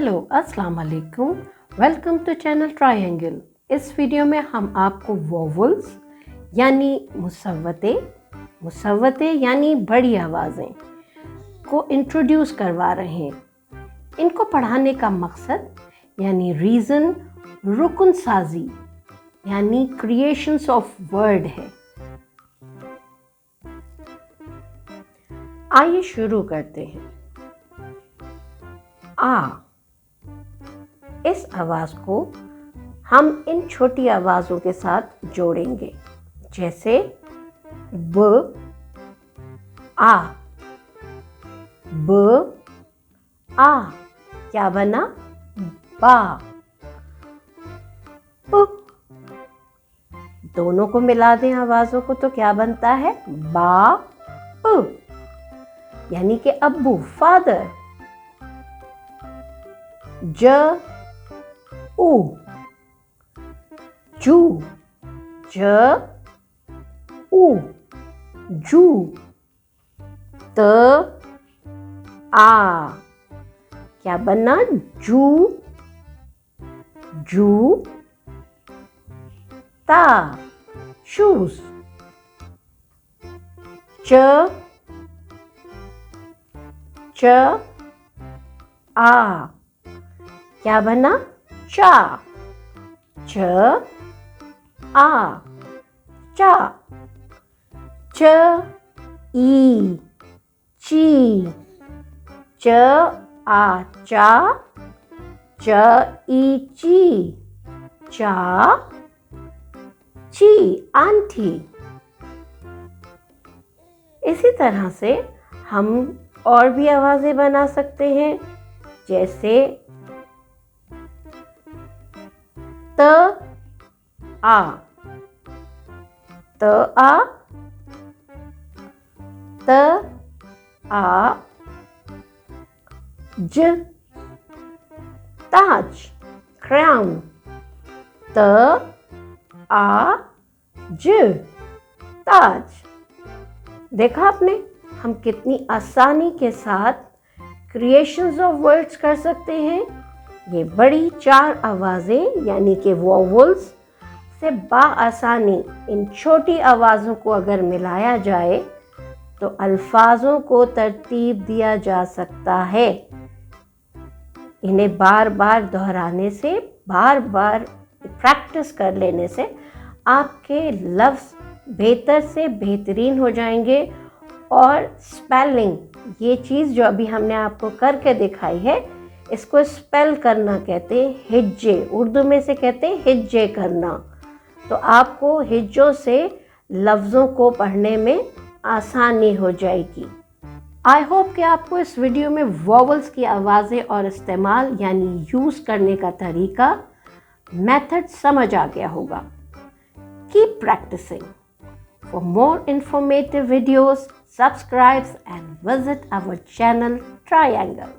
Hello अस्सलाम वालेकुम, welcome to channel triangle. इस वीडियो में हम आपको वोवल्स यानी मुसव्वते यानी बड़ी आवाज़ें को इंट्रोड्यूस करवा रहे हैं। इनको पढ़ाने का मकसद यानी रीज़न रुकन साजी यानी क्रिएशंस ऑफ वर्ड है। आइए शुरू करते हैं। आ, इस आवाज़ को हम इन छोटी आवाज़ों के साथ जोड़ेंगे, जैसे ब, आ, ब, आ, क्या बना? बा। प, दोनों को मिला दें आवाज़ों को तो क्या बनता है? बा, प, यानी कि अब्बू, फादर। ज, ऊ, जू, ज, ऊ, जू। त, आ, क्या बना? जू, जू, ता, शूज। च, च, आ, क्या बना? चा, च, आ, चा। च, ई, ची, च, आ, चा, च, ई, ची, चा, ची, आंटी। इसी तरह से हम और भी आवाजें बना सकते हैं, जैसे त, आ, त, आ, त, आ, ज, ताज, क्राउन। त, आ, ज, ताज। देखा आपने हम कितनी आसानी के साथ क्रिएशंस ऑफ वर्ड्स कर सकते हैं। ये बड़ी चार आवाज़ें यानी कि वोवल्स से बाआसानी इन छोटी आवाज़ों को अगर मिलाया जाए तो अल्फाजों को तरतीब दिया जा सकता है। इन्हें बार बार दोहराने से, बार बार प्रैक्टिस कर लेने से आपके लफ्ज़ बेहतर से बेहतरीन हो जाएंगे। और स्पेलिंग, ये चीज़ जो अभी हमने आपको करके दिखाई है, इसको स्पेल करना कहते हैं हिज्जे। उर्दू में से कहते हैं हिज्जे करना। तो आपको हिज्जों से लफ्ज़ों को पढ़ने में आसानी हो जाएगी। आई होप कि आपको इस वीडियो में वोवल्स की आवाज़ें और इस्तेमाल यानी यूज़ करने का तरीका, मेथड समझ आ गया होगा। Keep practising. For more informative videos, subscribe and visit our channel Triangle.